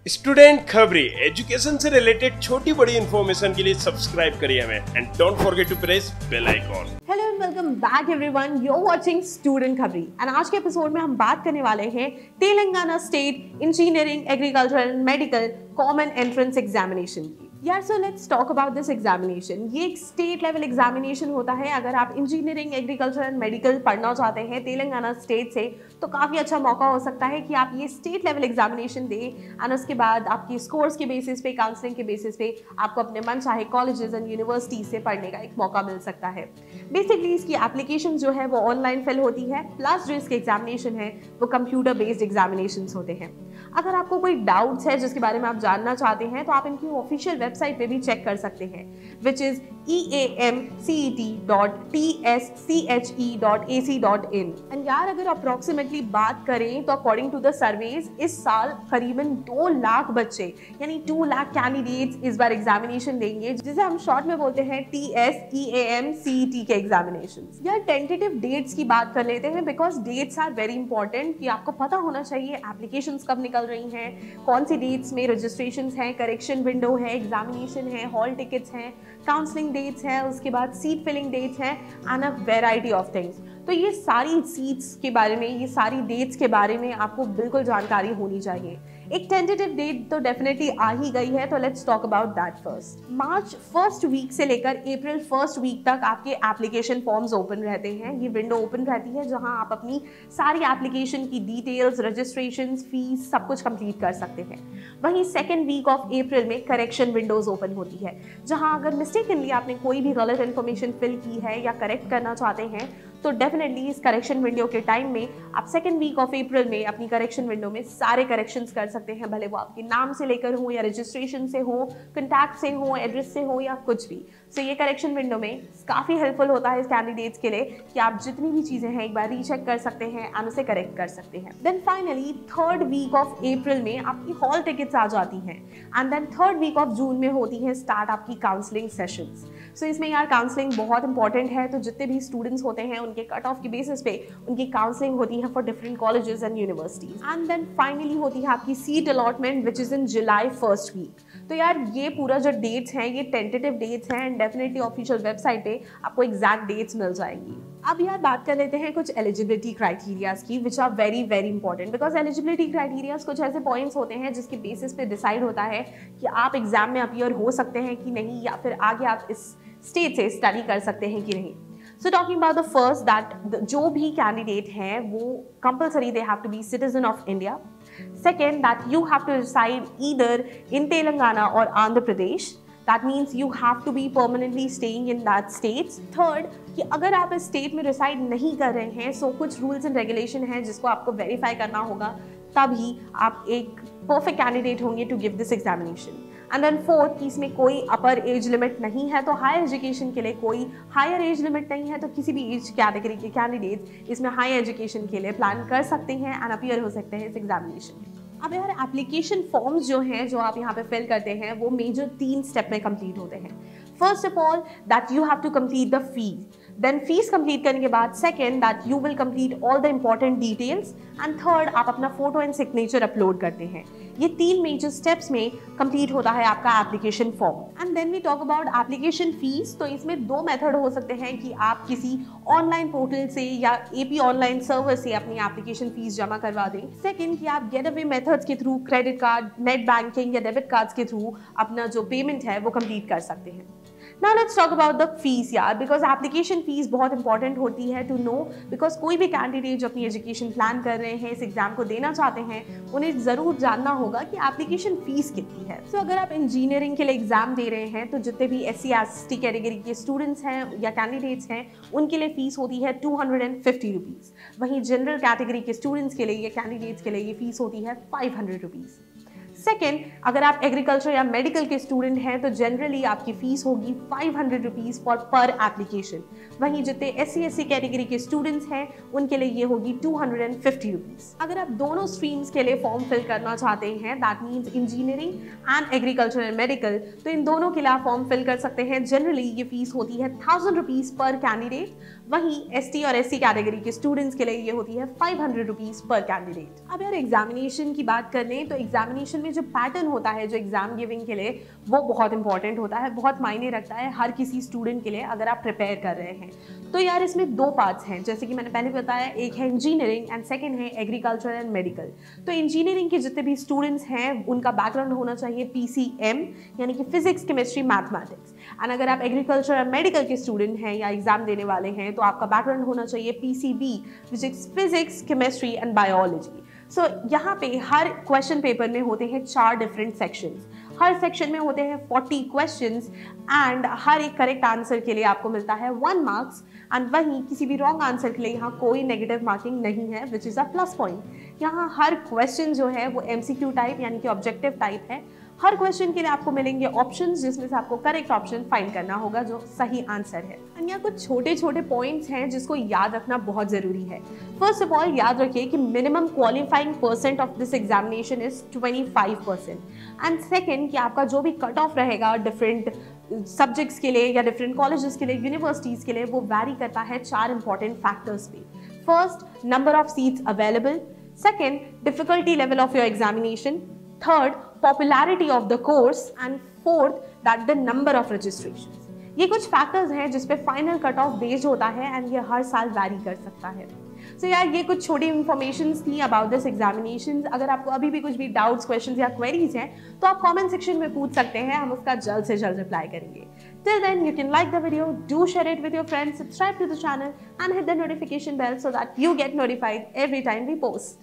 Student खबरी education से related छोटी बड़ी इंफॉर्मेशन के लिए सब्सक्राइब करिए हमें and don't forget to press bell icon. Hello and welcome back everyone, you are watching student Khabri and आज के एपिसोड में हम बात करने वाले हैं Telangana state engineering agriculture and medical common entrance examination की। यार so let's talk about this examination. ये एक स्टेट लेवल एग्जामिनेशन होता है। अगर आप इंजीनियरिंग एग्रीकल्चर एंड मेडिकल पढ़ना चाहते हैं तेलंगाना स्टेट से तो काफ़ी अच्छा मौका हो सकता है कि आप ये स्टेट लेवल एग्जामिनेशन दें एंड उसके बाद आपकी स्कोर्स के बेसिस पे, काउंसलिंग के बेसिस पे आपको अपने मन चाहे कॉलेजेस एंड यूनिवर्सिटी से पढ़ने का एक मौका मिल सकता है। बेसिकली इसकी एप्लीकेशन जो है वो ऑनलाइन फिल होती है, प्लस जो इसके एग्जामिनेशन है वो कंप्यूटर बेस्ड एग्जामिनेशन होते हैं। अगर आपको कोई डाउट्स है जिसके बारे में आप जानना चाहते हैं तो आप इनकी ऑफिशियल वेबसाइट पे भी चेक कर सकते हैं, विच इज eamcet.tschE.ac.in। एंड यार अगर अप्रोक्सीमेटली बात करें तो अकॉर्डिंग टू द सर्वेज इस साल करीबन 2 लाख बच्चे यानी 2 लाख कैंडिडेट्स इस बार एग्जामिनेशन देंगे, जिसे हम शॉर्ट में बोलते हैं TSEAMCET के एग्जामिनेशन। यार टेंटेटिव डेट्स की बात कर लेते हैं because dates are very important कि आपको पता होना चाहिए एप्लीकेशंस कब निकल रही हैं, कौन सी डेट्स में रजिस्ट्रेशंस हैं, करेक्शन विंडो है, एग्जामिनेशन है, हॉल टिकट्स हैं, काउंसलिंग डेट्स हैं, उसके बाद सीट फिलिंग डेट्स हैं and a variety of things. तो ये सारी सीट्स के बारे में, ये सारी डेट्स के बारे में आपको बिल्कुल जानकारी होनी चाहिए। एक टेंटेटिव डेट तो डेफिनेटली आ ही गई है, तो let's talk about that first. March first week से लेकर अप्रैल फर्स्ट वीक तक आपके एप्लीकेशन फॉर्म्स ओपन रहते हैं। ये विंडो ओपन रहती है जहां आप अपनी सारी एप्लीकेशन की डिटेल्स, रजिस्ट्रेशन, फीस सब कुछ कंप्लीट कर सकते हैं। वहीं सेकेंड वीक ऑफ अप्रैल में करेक्शन विंडोज ओपन होती है, जहां अगर मिस्टेकनली आपने कोई भी गलत इन्फॉर्मेशन फिल की है या करेक्ट करना चाहते हैं तो डेफिनेटली इस करेक्शन विंडो के टाइम में आप सेकेंड वीक ऑफ अप्रैल में अपनी करेक्शन विंडो में सारे करेक्शंस कर सकते हैं, भले वो आपके नाम से लेकर हो या रजिस्ट्रेशन से हो, कंटैक्ट से हो, एड्रेस से हो या कुछ भी। सो ये करेक्शन विंडो में काफ़ी हेल्पफुल होता है इस कैंडिडेट्स के लिए कि आप जितनी भी चीज़ें हैं एक बार रीचेक कर सकते हैं एंड उसे करेक्ट कर सकते हैं। Then finally third week of April में आपकी हॉल टिकट्स आ जाती हैं and then third week of June में होती है स्टार्ट आपकी काउंसलिंग सेशंस। सो इसमें यार काउंसलिंग बहुत इंपॉर्टेंट है, तो जितने भी स्टूडेंट्स होते हैं उनके कट ऑफ के बेसिस पे उनकी काउंसलिंग होती है for different colleges and universities. And then finally होती है आपकी seat allotment which is in July first week. तो यार ये पूरा जो डेट्स हैं ये टेंटेटिव डेट्स हैं एंड डेफिनेटली ऑफिशियल वेबसाइट पे आपको एग्जैक्ट डेट्स मिल जाएंगी। अब यार बात कर लेते हैं कुछ एलिजिबिलिटी क्राइटेरियाज की, which are very very important because eligibility criterias कुछ ऐसे पॉइंट्स होते हैं जिसके बेसिस पे डिसाइड होता है कि आप एग्जाम में अपीयर हो सकते हैं कि नहीं, या फिर आगे आप इस स्टेट से स्टडी कर सकते हैं कि नहीं। So talking about the first, that जो भी कैंडिडेट हैं वो compulsory they have to be citizen of India. Second, that you have to reside either in Telangana or Andhra Pradesh. That means you have to be permanently staying in that states. Third, कि अगर आप इस state में reside नहीं कर रहे हैं सो कुछ रूल्स एंड रेगुलेशन हैं जिसको आपको वेरीफाई करना होगा, तभी आप एक परफेक्ट कैंडिडेट होंगे to give this examination. And then fourth कि इसमें कोई अपर एज लिमिट नहीं है, तो हायर एजुकेशन के लिए कोई हायर एज लिमिट नहीं है, तो किसी भी एज कैटेगरी के कैंडिडेट्स इसमें हायर एजुकेशन के लिए प्लान कर सकते हैं एंड अपीयर हो सकते हैं इस एग्जामिनेशन में। अब यार एप्लीकेशन फॉर्म्स जो हैं जो आप यहाँ पे फिल करते हैं वो मेजर 3 स्टेप में कंप्लीट होते हैं। First of all that you have to complete the fees, then fees complete करने के बाद second that you will complete all the important details and third आप अपना फोटो एंड सिग्नेचर अपलोड करते हैं। ये 3 मेजर स्टेप्स में कंप्लीट होता है आपका application form. And then we talk about application fees. तो इसमें 2 मेथड हो सकते हैं कि आप किसी ऑनलाइन पोर्टल से या AP ऑनलाइन सर्वर से अपनी एप्लीकेशन फीस जमा करवा दें। सेकंड कि आप गेट अवे मेथड्स के through, credit card, net banking या डेबिट कार्ड्स के थ्रू अपना जो पेमेंट है वो कंप्लीट कर सकते हैं। Now let's talk about the fees यार, because application fees बहुत इंपॉर्टेंट होती है टू नो, बिकॉज कोई भी कैंडिडेट जो अपनी एजुकेशन प्लान कर रहे हैं, इस एग्जाम को देना चाहते हैं, उन्हें ज़रूर जानना होगा कि एप्लीकेशन फीस कितनी है। So अगर आप इंजीनियरिंग के लिए एग्जाम दे रहे हैं तो जितने भी SC/ST कैटेगरी के स्टूडेंट्स हैं या कैंडिडेट्स हैं उनके लिए फीस होती है 250 रुपीज़। वहीं जनरल कैटेगरी के स्टूडेंट्स के लिए या कैंडिडेट्स के लिए ये फीस होती है 500 रुपीज़। सेकेंड, अगर आप एग्रीकल्चर या मेडिकल के स्टूडेंट हैं तो जनरली आपकी फीस होगी 500 रुपीज़ फॉर पर एप्लीकेशन। वहीं जितने SC/ST कैटेगरी के स्टूडेंट्स हैं उनके लिए ये होगी 250 रुपीज़। अगर आप दोनों स्ट्रीम्स के लिए फॉर्म फिल करना चाहते हैं, that means engineering and agriculture and medical, तो इन दोनों के लिए आप फॉर्म फिल कर सकते हैं। जनरली ये फीस होती है 1000 रुपीज़ पर कैंडिडेट। वहीं ST और SC कैटेगरी के स्टूडेंट्स के लिए ये होती है 500 रुपीज पर कैंडिडेट। अब यार एग्जामिनेशन की बात कर लें तो एग्जामिनेशन में जो पैटर्न होता है जो एग्जाम गिविंग के लिए, वो बहुत इंपॉर्टेंट होता है, बहुत मायने रखता है हर किसी स्टूडेंट के लिए अगर आप प्रिपेयर कर रहे हैं। तो यार इसमें दो पार्ट्स हैं, जैसे कि मैंने पहले बताया, एक है इंजीनियरिंग एंड सेकेंड है एग्रीकल्चर एंड मेडिकल। तो इंजीनियरिंग के जितने भी स्टूडेंट्स हैं उनका बैकग्राउंड होना चाहिए PCM यानी कि फिजिक्स केमिस्ट्री मैथमेटिक्स। एंड अगर आप एग्रीकल्चर और मेडिकल के स्टूडेंट हैं या एग्जाम देने वाले हैं तो आपका बैकग्राउंड होना चाहिए PCB which is physics chemistry and biology. So यहाँ पे हर क्वेश्चन पेपर में होते हैं 4 डिफरेंट सेक्शंस, हर सेक्शन में होते हैं 40 क्वेश्चंस एंड हर एक करेक्ट आंसर के लिए आपको मिलता है 1 मार्क्स एंड वहीं किसी भी रॉन्ग आंसर के लिए यहाँ कोई नेगेटिव मार्किंग नहीं है which is a plus point. यहाँ हर क्वेश्चन जो है वो MCQ टाइप यानी कि ऑब्जेक्टिव टाइप है। हर क्वेश्चन के लिए आपको मिलेंगे ऑप्शंस जिसमें से आपको करेक्ट ऑप्शन फाइंड करना होगा जो सही आंसर है। एंड यहाँ कुछ छोटे छोटे पॉइंट्स हैं जिसको याद रखना बहुत जरूरी है। फर्स्ट ऑफ ऑल याद रखिए कि minimum qualifying percent of this examination is 25% and second कि आपका जो भी कट ऑफ रहेगा डिफरेंट सब्जेक्ट्स के लिए या डिफरेंट कॉलेजेस के लिए, यूनिवर्सिटीज़ के लिए, वो वैरी करता है 4 इंपॉर्टेंट फैक्टर्स पे। First, number of seats available, second, difficulty level of your examination, third, popularity of the course and fourth that the number of registrations. ये कुछ फैक्टर्स हैं जिस पे फाइनल कट ऑफ बेस्ड होता है एंड ये हर साल वैरी कर सकता है। सो यार ये कुछ छोटी इन्फॉर्मेशन थी अबाउट दिस एग्जामिनेशन। अगर आपको अभी भी कुछ भी डाउट्स, क्वेश्चंस या क्वेरीज हैं तो आप कमेंट सेक्शन में पूछ सकते हैं, हम उसका जल्द से जल्द रिप्लाई करेंगे। Till then, you can like the video, do share it with your friends, subscribe to the channel and hit the notification bell so that you get notified every time we post.